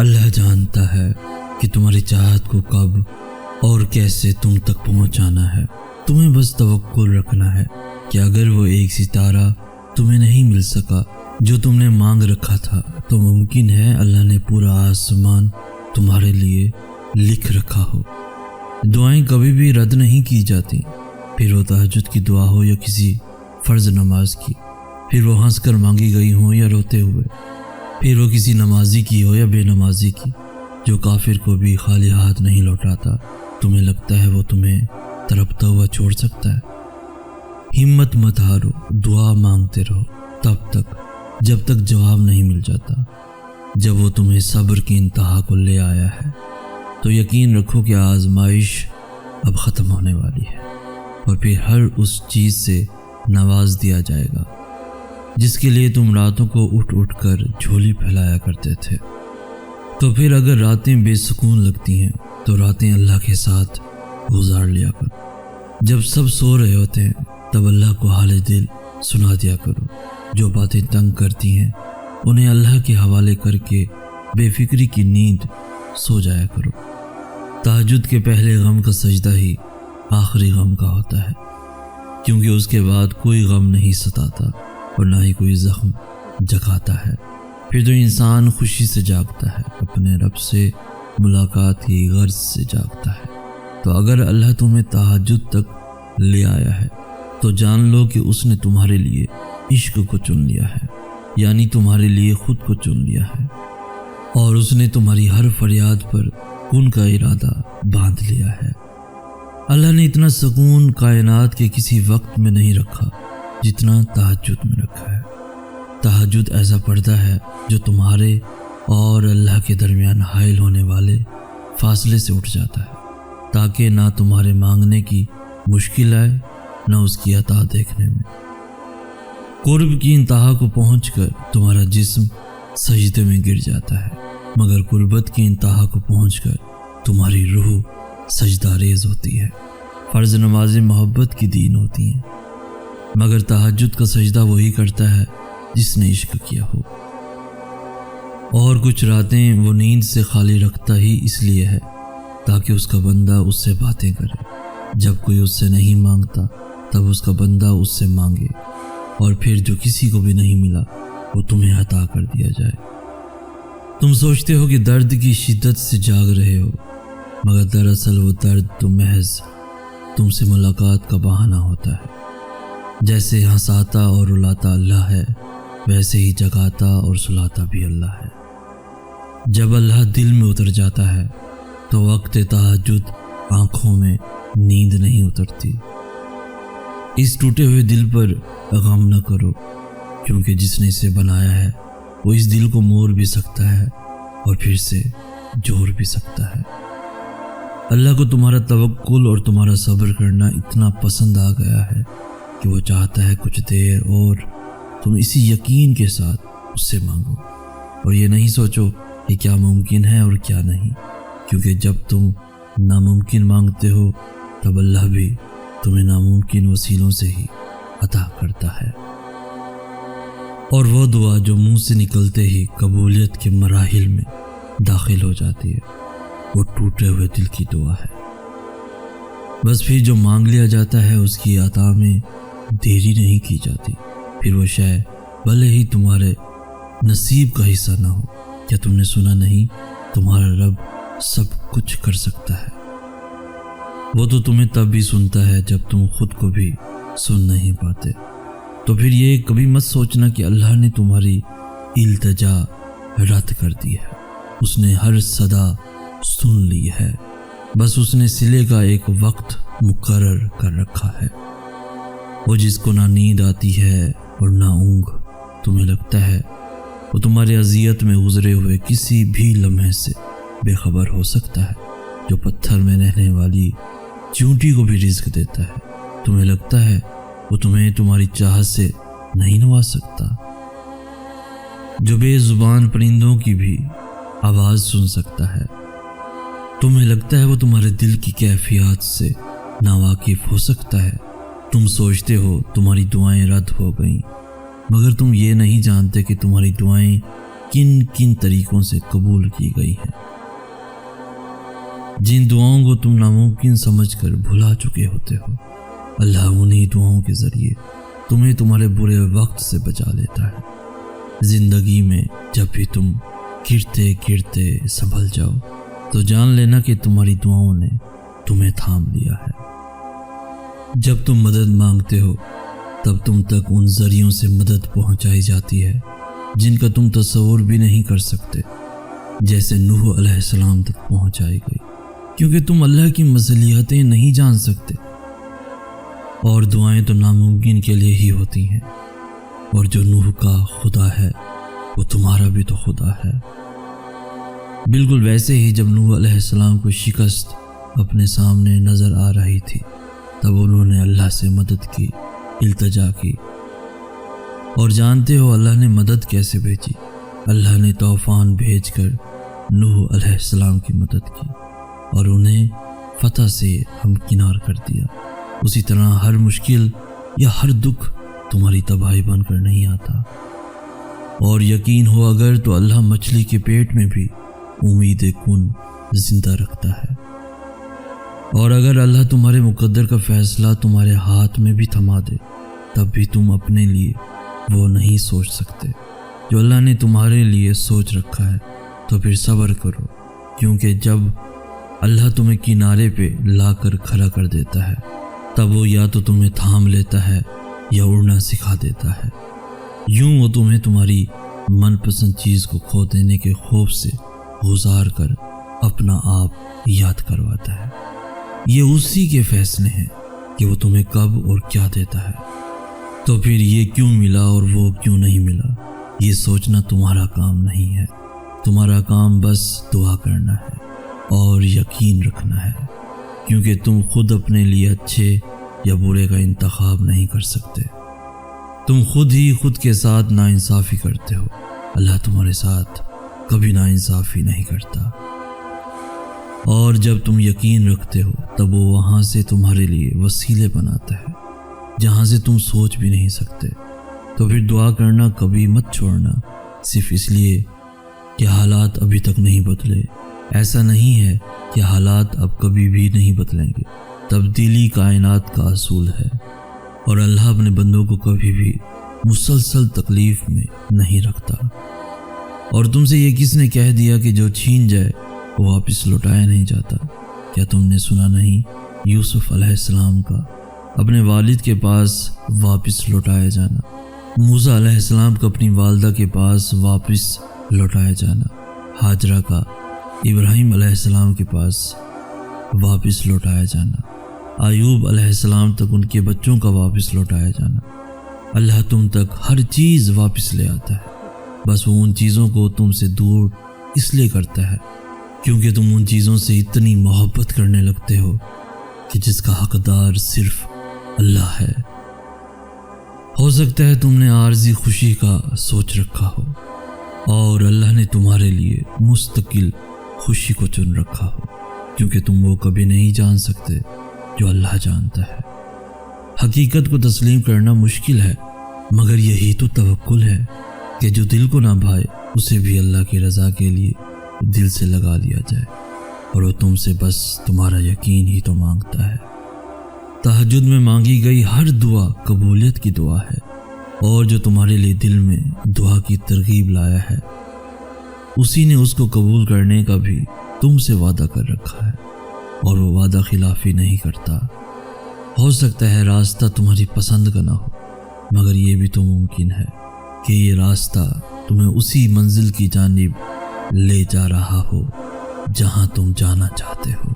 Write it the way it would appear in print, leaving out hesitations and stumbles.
اللہ جانتا ہے کہ تمہاری چاہت کو کب اور کیسے تم تک پہنچانا ہے۔ تمہیں بس توکل رکھنا ہے کہ اگر وہ ایک ستارہ تمہیں نہیں مل سکا جو تم نے مانگ رکھا تھا تو ممکن ہے اللہ نے پورا آسمان تمہارے لیے لکھ رکھا ہو۔ دعائیں کبھی بھی رد نہیں کی جاتی، پھر وہ تہجد کی دعا ہو یا کسی فرض نماز کی، پھر وہ ہنس کر مانگی گئی ہوں یا روتے ہوئے، پھر وہ کسی نمازی کی ہو یا بے نمازی کی۔ جو کافر کو بھی خالی ہاتھ نہیں لوٹاتا، تمہیں لگتا ہے وہ تمہیں تڑپتا ہوا چھوڑ سکتا ہے؟ ہمت مت ہارو، دعا مانگتے رہو تب تک جب تک جواب نہیں مل جاتا۔ جب وہ تمہیں صبر کی انتہا کو لے آیا ہے تو یقین رکھو کہ آزمائش اب ختم ہونے والی ہے، اور پھر ہر اس چیز سے نواز دیا جائے گا جس کے لیے تم راتوں کو اٹھ اٹھ کر جھولی پھیلایا کرتے تھے۔ تو پھر اگر راتیں بے سکون لگتی ہیں تو راتیں اللہ کے ساتھ گزار لیا کرو۔ جب سب سو رہے ہوتے ہیں تب اللہ کو حال دل سنا دیا کرو۔ جو باتیں تنگ کرتی ہیں انہیں اللہ کے حوالے کر کے بے فکری کی نیند سو جایا کرو۔ تہجد کے پہلے غم کا سجدہ ہی آخری غم کا ہوتا ہے، کیونکہ اس کے بعد کوئی غم نہیں ستاتا اور نہ ہی کوئی زخم جگاتا ہے۔ پھر تو انسان خوشی سے جاگتا ہے، اپنے رب سے ملاقات کی غرض سے جاگتا ہے۔ تو اگر اللہ تمہیں تہجد تک لے آیا ہے تو جان لو کہ اس نے تمہارے لیے عشق کو چن لیا ہے، یعنی تمہارے لیے خود کو چن لیا ہے، اور اس نے تمہاری ہر فریاد پر کن کا ارادہ باندھ لیا ہے۔ اللہ نے اتنا سکون کائنات کے کسی وقت میں نہیں رکھا جتنا تہجد میں رکھا ہے۔ تہجد ایسا پردہ ہے جو تمہارے اور اللہ کے درمیان حائل ہونے والے فاصلے سے اٹھ جاتا ہے، تاکہ نہ تمہارے مانگنے کی مشکل آئے نہ اس کی عطا دیکھنے میں۔ قرب کی انتہا کو پہنچ کر تمہارا جسم سجدے میں گر جاتا ہے، مگر قربت کی انتہا کو پہنچ کر تمہاری روح سجدہ ریز ہوتی ہے۔ فرض نمازیں محبت کی دین ہوتی ہیں، مگر تہجد کا سجدہ وہی کرتا ہے جس نے عشق کیا ہو۔ اور کچھ راتیں وہ نیند سے خالی رکھتا ہی اس لیے ہے تاکہ اس کا بندہ اس سے باتیں کرے۔ جب کوئی اس سے نہیں مانگتا تب اس کا بندہ اس سے مانگے، اور پھر جو کسی کو بھی نہیں ملا وہ تمہیں عطا کر دیا جائے۔ تم سوچتے ہو کہ درد کی شدت سے جاگ رہے ہو، مگر دراصل وہ درد تو محض تم سے ملاقات کا بہانہ ہوتا ہے۔ جیسے ہنساتا اور رلاتا اللہ ہے، ویسے ہی جگاتا اور سلاتا بھی اللہ ہے۔ جب اللہ دل میں اتر جاتا ہے تو وقت تہجد آنکھوں میں نیند نہیں اترتی۔ اس ٹوٹے ہوئے دل پر غم نہ کرو، کیونکہ جس نے اسے بنایا ہے وہ اس دل کو موڑ بھی سکتا ہے اور پھر سے جوڑ بھی سکتا ہے۔ اللہ کو تمہارا توکل اور تمہارا صبر کرنا اتنا پسند آ گیا ہے کہ وہ چاہتا ہے کچھ دیر اور تم اسی یقین کے ساتھ اس سے مانگو، اور یہ نہیں سوچو کہ کیا ممکن ہے اور کیا نہیں، کیونکہ جب تم ناممکن مانگتے ہو تب اللہ بھی تمہیں ناممکن وسیلوں سے ہی عطا کرتا ہے۔ اور وہ دعا جو منہ سے نکلتے ہی قبولیت کے مراحل میں داخل ہو جاتی ہے وہ ٹوٹے ہوئے دل کی دعا ہے۔ بس پھر جو مانگ لیا جاتا ہے اس کی عطا میں دیری نہیں کی جاتی، پھر وہ شے بھلے ہی تمہارے نصیب کا حصہ نہ ہو۔ کیا تم نے سنا نہیں، تمہارا رب سب کچھ کر سکتا ہے۔ وہ تو تمہیں تب بھی سنتا ہے جب تم خود کو بھی سن نہیں پاتے۔ تو پھر یہ کبھی مت سوچنا کہ اللہ نے تمہاری التجا رد کر دی ہے، اس نے ہر صدا سن لی ہے، بس اس نے صلے کا ایک وقت مقرر کر رکھا ہے۔ وہ جس کو نہ نیند آتی ہے اور نہ اونگ، تمہیں لگتا ہے وہ تمہاری اذیت میں گزرے ہوئے کسی بھی لمحے سے بے خبر ہو سکتا ہے، جو پتھر میں رہنے والی چونٹی کو بھی رزق دیتا ہے۔ تمہیں لگتا ہے وہ تمہیں تمہاری چاہت سے نہیں نواز سکتا، جو بے زبان پرندوں کی بھی آواز سن سکتا ہے۔ تمہیں لگتا ہے وہ تمہارے دل کی کیفیات سے ناواقف ہو سکتا ہے۔ تم سوچتے ہو تمہاری دعائیں رد ہو گئیں، مگر تم یہ نہیں جانتے کہ تمہاری دعائیں کن کن طریقوں سے قبول کی گئی ہیں۔ جن دعاؤں کو تم ناممکن سمجھ کر بھلا چکے ہوتے ہو، اللہ انہی دعاؤں کے ذریعے تمہیں تمہارے برے وقت سے بچا لیتا ہے۔ زندگی میں جب بھی تم گرتے گرتے سنبھل جاؤ تو جان لینا کہ تمہاری دعاؤں نے تمہیں تھام لیا ہے۔ جب تم مدد مانگتے ہو تب تم تک ان ذریعوں سے مدد پہنچائی جاتی ہے جن کا تم تصور بھی نہیں کر سکتے، جیسے نوح علیہ السلام تک پہنچائی گئی، کیونکہ تم اللہ کی مصلحتیں نہیں جان سکتے، اور دعائیں تو ناممکن کے لیے ہی ہوتی ہیں، اور جو نوح کا خدا ہے وہ تمہارا بھی تو خدا ہے۔ بالکل ویسے ہی جب نوح علیہ السلام کو شکست اپنے سامنے نظر آ رہی تھی تب انہوں نے اللہ سے مدد کی، التجا کی، اور جانتے ہو اللہ نے مدد کیسے بھیجی؟ اللہ نے طوفان بھیج کر نوح علیہ السلام کی مدد کی اور انہیں فتح سے ہمکنار کر دیا۔ اسی طرح ہر مشکل یا ہر دکھ تمہاری تباہی بن کر نہیں آتا، اور یقین ہو اگر تو اللہ مچھلی کے پیٹ میں بھی امید کن زندہ رکھتا ہے، اور اگر اللہ تمہارے مقدر کا فیصلہ تمہارے ہاتھ میں بھی تھما دے تب بھی تم اپنے لیے وہ نہیں سوچ سکتے جو اللہ نے تمہارے لیے سوچ رکھا ہے۔ تو پھر صبر کرو، کیونکہ جب اللہ تمہیں کنارے پہ لا کر کھڑا کر دیتا ہے تب وہ یا تو تمہیں تھام لیتا ہے یا اڑنا سکھا دیتا ہے۔ یوں وہ تمہیں تمہاری من پسند چیز کو کھو دینے کے خوف سے گزار کر اپنا آپ یاد کرواتا ہے۔ یہ اسی کے فیصلے ہیں کہ وہ تمہیں کب اور کیا دیتا ہے، تو پھر یہ کیوں ملا اور وہ کیوں نہیں ملا یہ سوچنا تمہارا کام نہیں ہے۔ تمہارا کام بس دعا کرنا ہے اور یقین رکھنا ہے، کیونکہ تم خود اپنے لیے اچھے یا برے کا انتخاب نہیں کر سکتے۔ تم خود ہی خود کے ساتھ ناانصافی کرتے ہو، اللہ تمہارے ساتھ کبھی ناانصافی نہیں کرتا، اور جب تم یقین رکھتے ہو تب وہ وہاں سے تمہارے لیے وسیلے بناتا ہے جہاں سے تم سوچ بھی نہیں سکتے۔ تو پھر دعا کرنا کبھی مت چھوڑنا، صرف اس لیے کہ حالات ابھی تک نہیں بدلے۔ ایسا نہیں ہے کہ حالات اب کبھی بھی نہیں بدلیں گے، تبدیلی کائنات کا اصول ہے، اور اللہ اپنے بندوں کو کبھی بھی مسلسل تکلیف میں نہیں رکھتا۔ اور تم سے یہ کس نے کہہ دیا کہ جو چھین جائے وہ واپس لوٹایا نہیں جاتا؟ کیا تم نے سنا نہیں یوسف علیہ السلام کا اپنے والد کے پاس واپس لوٹایا جانا، موسیٰ علیہ السلام کا اپنی والدہ کے پاس واپس لوٹایا جانا، ہاجرہ کا ابراہیم علیہ السلام کے پاس واپس لوٹایا جانا، ایوب علیہ السلام تک ان کے بچوں کا واپس لوٹایا جانا۔ اللہ تم تک ہر چیز واپس لے آتا ہے، بس وہ ان چیزوں کو تم سے دور اس لیے کرتا ہے کیونکہ تم ان چیزوں سے اتنی محبت کرنے لگتے ہو کہ جس کا حقدار صرف اللہ ہے۔ ہو سکتا ہے تم نے عارضی خوشی کا سوچ رکھا ہو اور اللہ نے تمہارے لیے مستقل خوشی کو چن رکھا ہو، کیونکہ تم وہ کبھی نہیں جان سکتے جو اللہ جانتا ہے۔ حقیقت کو تسلیم کرنا مشکل ہے، مگر یہی تو توکل ہے کہ جو دل کو نہ بھائے اسے بھی اللہ کی رضا کے لیے دل سے لگا لیا جائے، اور وہ تم سے بس تمہارا یقین ہی تو مانگتا ہے۔ تہجد میں مانگی گئی ہر دعا قبولیت کی دعا ہے، اور جو تمہارے لیے دل میں دعا کی ترغیب لایا ہے اسی نے اس کو قبول کرنے کا بھی تم سے وعدہ کر رکھا ہے، اور وہ وعدہ خلافی نہیں کرتا۔ ہو سکتا ہے راستہ تمہاری پسند کا نہ ہو، مگر یہ بھی تو ممکن ہے کہ یہ راستہ تمہیں اسی منزل کی جانب لے جا رہا ہو جہاں تم جانا چاہتے ہو۔